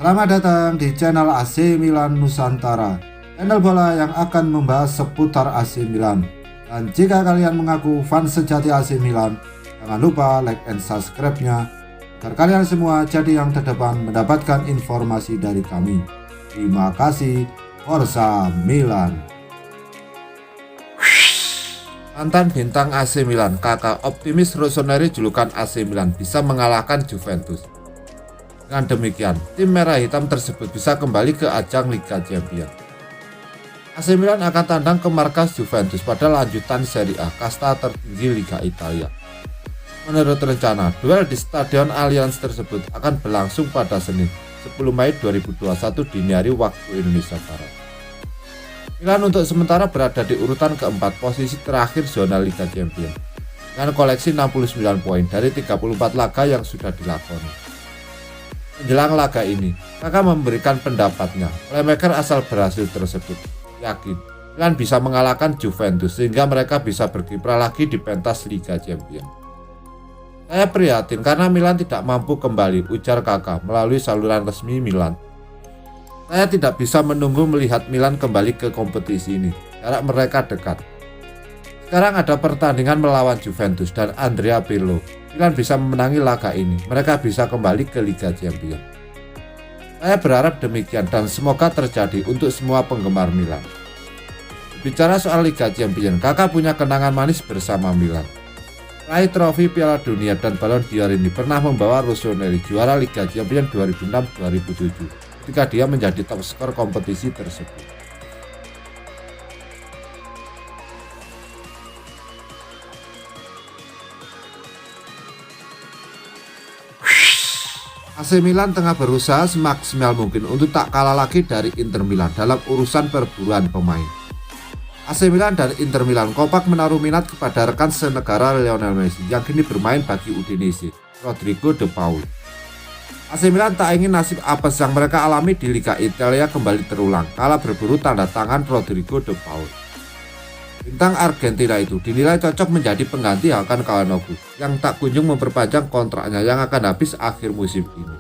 Selamat datang di channel AC Milan Nusantara, channel bola yang akan membahas seputar AC Milan. Dan jika kalian mengaku fans sejati AC Milan, jangan lupa like and subscribe-nya agar kalian semua jadi yang terdepan mendapatkan informasi dari kami. Terima kasih, Forza Milan. Mantan bintang AC Milan, kakak optimis Rossoneri julukan AC Milan bisa mengalahkan Juventus. Dengan demikian, tim merah hitam tersebut bisa kembali ke ajang Liga Champions. AC Milan akan tandang ke markas Juventus pada lanjutan Serie A, kasta tertinggi Liga Italia. Menurut rencana, duel di Stadion Allianz tersebut akan berlangsung pada Senin, 10 Mei 2021 dini hari waktu Indonesia Barat. Milan untuk sementara berada di urutan keempat, posisi terakhir zona Liga Champions, dengan koleksi 69 poin dari 34 laga yang sudah dilakoni. Menjelang laga ini, Kakak memberikan pendapatnya. Playmaker asal Brasil tersebut yakin Milan bisa mengalahkan Juventus sehingga mereka bisa berkiprah lagi di pentas Liga Champions. Saya prihatin karena Milan tidak mampu kembali, ujar Kakak melalui saluran resmi Milan. Saya tidak bisa menunggu melihat Milan kembali ke kompetisi ini. Jarak mereka dekat. Sekarang ada pertandingan melawan Juventus dan Andrea Pirlo. Milan bisa memenangi laga ini, mereka bisa kembali ke Liga Champions. Saya berharap demikian dan semoga terjadi untuk semua penggemar Milan. Bicara soal Liga Champions, Kakak punya kenangan manis bersama Milan. Raih trofi Piala Dunia dan Ballon d'Or ini pernah membawa Rossoneri juara Liga Champions 2006-2007 ketika dia menjadi top skor kompetisi tersebut. AC Milan tengah berusaha semaksimal mungkin untuk tak kalah lagi dari Inter Milan dalam urusan perburuan pemain. AC Milan dan Inter Milan kompak menaruh minat kepada rekan senegara Lionel Messi yang kini bermain bagi Udinese, Rodrigo De Paul. AC Milan tak ingin nasib apes yang mereka alami di Liga Italia kembali terulang kala berburu tanda tangan Rodrigo De Paul. Bintang Argentina itu dinilai cocok menjadi pengganti Hakan Çalhanoğlu yang tak kunjung memperpanjang kontraknya yang akan habis akhir musim ini.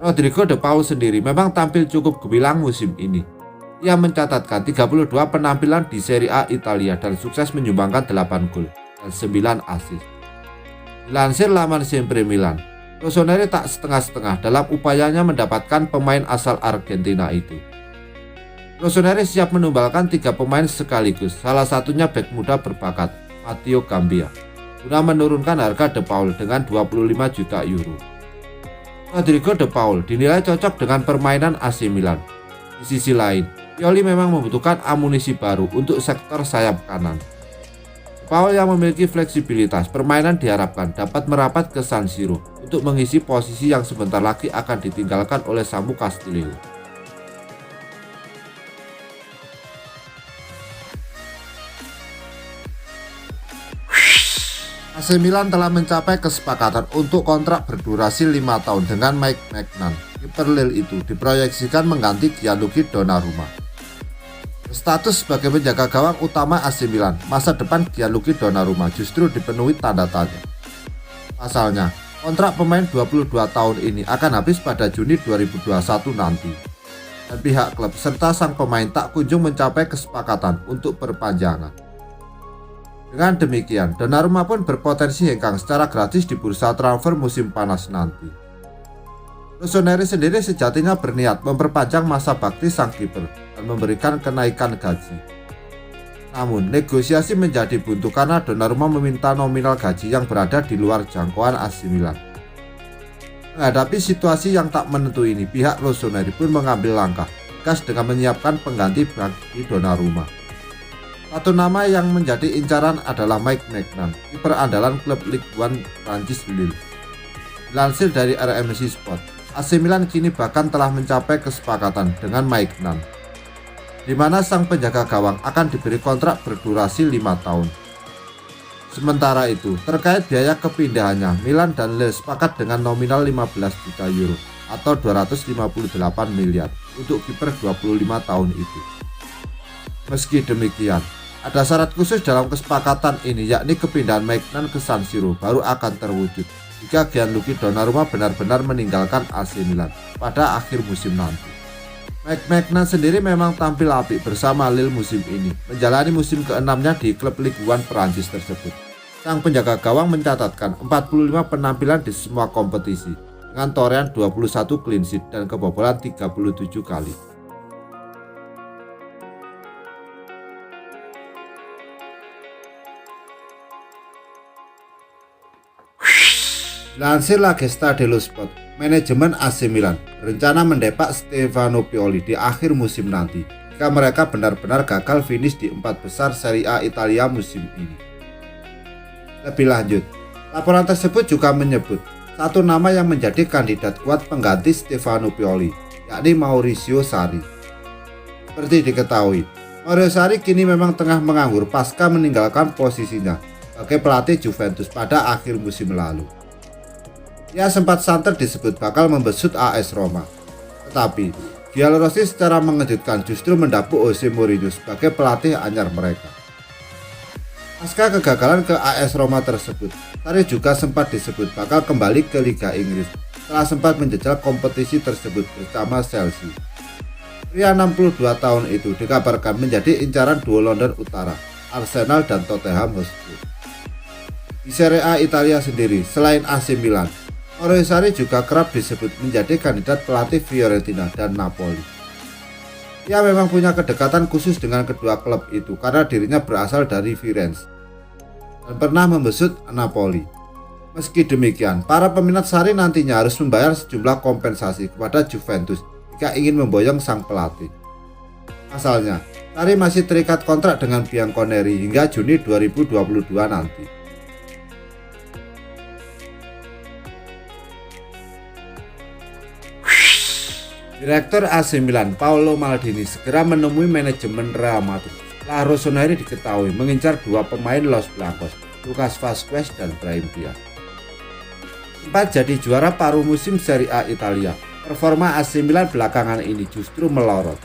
Rodrigo De Paul sendiri memang tampil cukup gemilang musim ini. Ia mencatatkan 32 penampilan di Serie A Italia dan sukses menyumbangkan 8 gol dan 9 assist. Dilansir laman Sempre Milan, Rossoneri tak setengah-setengah dalam upayanya mendapatkan pemain asal Argentina itu. Rossoneri siap menumbalkan 3 pemain sekaligus, salah satunya bek muda berbakat, Matteo Gambia, guna menurunkan harga De Paul dengan 25 juta euro. Rodrigo De Paul dinilai cocok dengan permainan AC Milan. Di sisi lain, Pioli memang membutuhkan amunisi baru untuk sektor sayap kanan. De Paul yang memiliki fleksibilitas permainan diharapkan dapat merapat ke San Siro untuk mengisi posisi yang sebentar lagi akan ditinggalkan oleh Samu Castillejo. AC Milan telah mencapai kesepakatan untuk kontrak berdurasi 5 tahun dengan Mike Maignan. Kiper Lille itu diproyeksikan mengganti Gianluigi Donnarumma. Berstatus sebagai penjaga gawang utama AC Milan, masa depan Gianluigi Donnarumma justru dipenuhi tanda tanya. Pasalnya, kontrak pemain 22 tahun ini akan habis pada Juni 2021 nanti. Dan pihak klub serta sang pemain tak kunjung mencapai kesepakatan untuk perpanjangan. Dengan demikian, Donnarumma pun berpotensi hengkang secara gratis di bursa transfer musim panas nanti. Rossoneri sendiri sejatinya berniat memperpanjang masa bakti sang kiper dan memberikan kenaikan gaji. Namun, negosiasi menjadi buntu karena Donnarumma meminta nominal gaji yang berada di luar jangkauan AC Milan. Menghadapi situasi yang tak menentu ini, pihak Rossoneri pun mengambil langkah tegas dengan menyiapkan pengganti bagi Donnarumma. Satu nama yang menjadi incaran adalah Mike Maignan, kiper andalan klub Ligue 1 Prancis Lille. Dilansir dari RMC Sport, AC Milan kini bahkan telah mencapai kesepakatan dengan Maignan, di mana sang penjaga gawang akan diberi kontrak berdurasi 5 tahun. Sementara itu, terkait biaya kepindahannya, Milan dan Lille sepakat dengan nominal 15 juta euro atau 258 miliar untuk kiper 25 tahun itu. Meski demikian, Ada syarat khusus dalam kesepakatan ini, yakni kepindahan Maignan ke San Siro baru akan terwujud jika Gianluigi Donnarumma benar-benar meninggalkan AC Milan pada akhir musim nanti. Maignan sendiri memang tampil apik bersama Lille musim ini, menjalani musim ke-6-nya di klub Ligue 1 Perancis tersebut. Sang penjaga gawang mencatatkan 45 penampilan di semua kompetisi, dengan torehan 21 clean sheet dan kebobolan 37 kali. Dilansir La Gazzetta dello Sport, manajemen AC Milan berencana mendepak Stefano Pioli di akhir musim nanti jika mereka benar-benar gagal finish di 4 besar Serie A Italia musim ini. Lebih lanjut, laporan tersebut juga menyebut satu nama yang menjadi kandidat kuat pengganti Stefano Pioli, yakni Maurizio Sarri. Seperti diketahui, Maurizio Sarri kini memang tengah menganggur pasca meninggalkan posisinya sebagai pelatih Juventus pada akhir musim lalu. Ia sempat santer disebut bakal membesut AS Roma, tetapi Giallorossi secara mengejutkan justru mendapuk Jose Mourinho sebagai pelatih anyar mereka. Pasca kegagalan ke AS Roma tersebut, Sarri juga sempat disebut bakal kembali ke Liga Inggris setelah sempat menjajal kompetisi tersebut bersama Chelsea. Pria 62 tahun itu dikabarkan menjadi incaran duo London Utara, Arsenal dan Tottenham Hotspur. Di Serie A Italia sendiri, selain AC Milan, Maurizio Sarri juga kerap disebut menjadi kandidat pelatih Fiorentina dan Napoli. Ia memang punya kedekatan khusus dengan kedua klub itu karena dirinya berasal dari Firenze dan pernah membesut Napoli. Meski demikian, para peminat Sarri nantinya harus membayar sejumlah kompensasi kepada Juventus jika ingin memboyong sang pelatih. Pasalnya, Sarri masih terikat kontrak dengan Bianconeri hingga Juni 2022 nanti. Direktur AC Milan Paolo Maldini segera menemui manajemen Real Madrid setelah Rossoneri diketahui mengincar dua pemain Los Blancos, Lucas Vazquez dan Brahim Diaz. Sempat jadi juara paruh musim Serie A Italia, performa AC Milan belakangan ini justru melorot.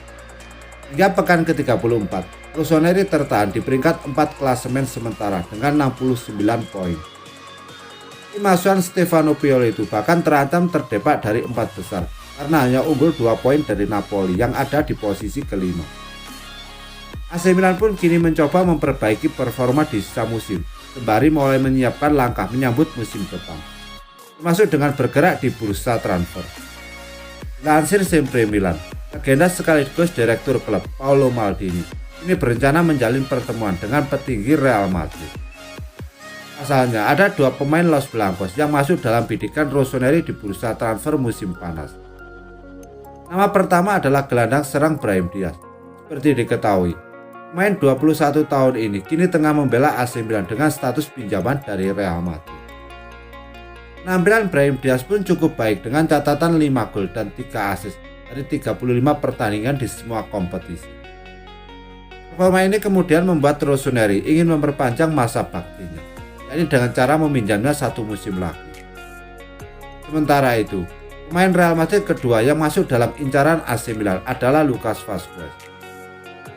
Hingga pekan ke-34, Rossoneri tertahan di peringkat 4 klasemen sementara dengan 69 poin. Tim asuhan Stefano Pioli itu bahkan terancam terdepak dari 4 besar karena hanya unggul 2 poin dari Napoli yang ada di posisi kelima. AC Milan pun kini mencoba memperbaiki performa di sisa musim, sembari mulai menyiapkan langkah menyambut musim depan, termasuk dengan bergerak di bursa transfer. Lansir Sempre Milan, legenda sekaligus direktur klub Paolo Maldini ini berencana menjalin pertemuan dengan petinggi Real Madrid. Pasalnya ada dua pemain Los Blancos yang masuk dalam bidikan Rossoneri di bursa transfer musim panas. Nama pertama adalah gelandang serang Brahim Diaz. Seperti diketahui, pemain 21 tahun ini kini tengah membela AC Milan dengan status pinjaman dari Real Madrid. Penampilan Brahim Diaz pun cukup baik dengan catatan 5 gol dan 3 assist dari 35 pertandingan di semua kompetisi. Performa ini kemudian membuat Rossoneri ingin memperpanjang masa baktinya, yakni dengan cara meminjamnya 1 musim lagi. Sementara itu, pemain Real Madrid kedua yang masuk dalam incaran AC Milan adalah Lucas Vazquez.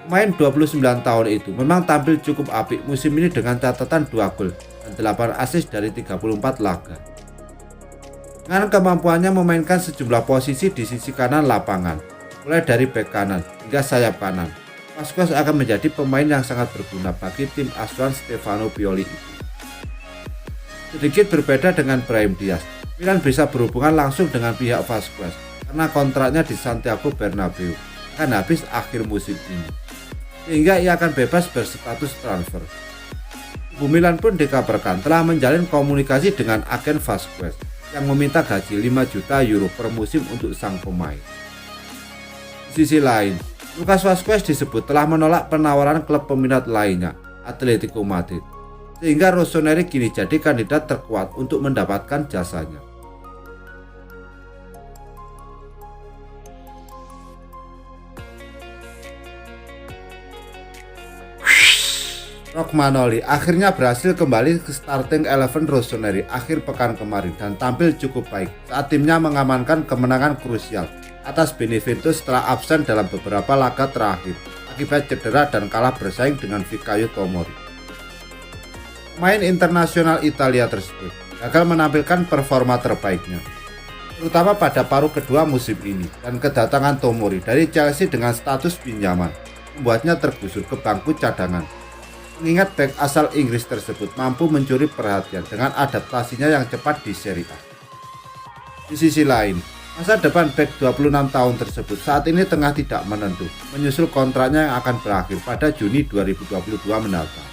Pemain 29 tahun itu memang tampil cukup apik musim ini dengan catatan 2 gol dan 8 assist dari 34 laga. Dengan kemampuannya memainkan sejumlah posisi di sisi kanan lapangan, mulai dari bek kanan hingga sayap kanan, Vazquez akan menjadi pemain yang sangat berguna bagi tim asuhan Stefano Pioli itu. Sedikit berbeda dengan Brahim Diaz, Milan bisa berhubungan langsung dengan pihak Vazquez karena kontraknya di Santiago Bernabeu akan habis akhir musim ini, sehingga ia akan bebas berstatus transfer. Kubu Milan pun dikabarkan telah menjalin komunikasi dengan agen Vazquez yang meminta gaji 5 juta euro per musim untuk sang pemain. Di sisi lain, Lucas Vazquez disebut telah menolak penawaran klub peminat lainnya, Atletico Madrid, sehingga Rossoneri kini jadi kandidat terkuat untuk mendapatkan jasanya. Romagnoli akhirnya berhasil kembali ke starting eleven Rossoneri akhir pekan kemarin dan tampil cukup baik saat timnya mengamankan kemenangan krusial atas Benevento setelah absen dalam beberapa laga terakhir akibat cedera dan kalah bersaing dengan Fikayo Tomori. Pemain internasional Italia tersebut gagal menampilkan performa terbaiknya, terutama pada paruh kedua musim ini, dan kedatangan Tomori dari Chelsea dengan status pinjaman membuatnya tergusur ke bangku cadangan. Mengingat bek asal Inggris tersebut mampu mencuri perhatian dengan adaptasinya yang cepat di Serie A. Di sisi lain, masa depan bek 26 tahun tersebut saat ini tengah tidak menentu, menyusul kontraknya yang akan berakhir pada Juni 2022 mendatang.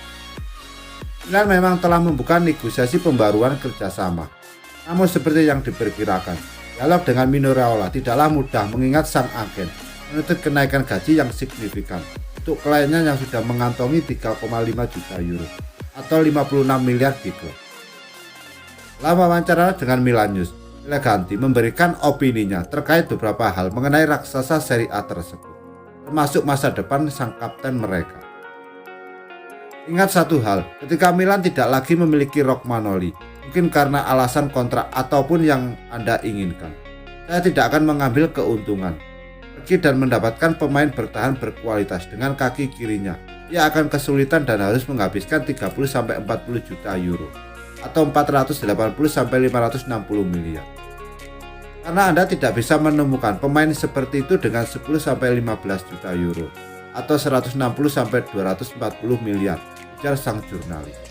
Milan memang telah membuka negosiasi pembaruan kerjasama. Namun seperti yang diperkirakan, dialog dengan Mino Raiola tidaklah mudah mengingat sang agen menuntut kenaikan gaji yang signifikan untuk kliennya yang sudah mengantongi 3,5 juta euro atau 56 miliar di klub. Dalam wawancara dengan Milan News, Eleganti memberikan opininya terkait beberapa hal mengenai raksasa Serie A tersebut, termasuk masa depan sang kapten mereka. Ingat satu hal, ketika Milan tidak lagi memiliki Romagnoli, mungkin karena alasan kontrak ataupun yang Anda inginkan, saya tidak akan mengambil keuntungan, pergi dan mendapatkan pemain bertahan berkualitas dengan kaki kirinya. Ia akan kesulitan dan harus menghabiskan 30-40 juta euro atau 480-560 miliar. Karena Anda tidak bisa menemukan pemain seperti itu dengan 10-15 juta euro atau 160-240 miliar, ujar sang jurnalis.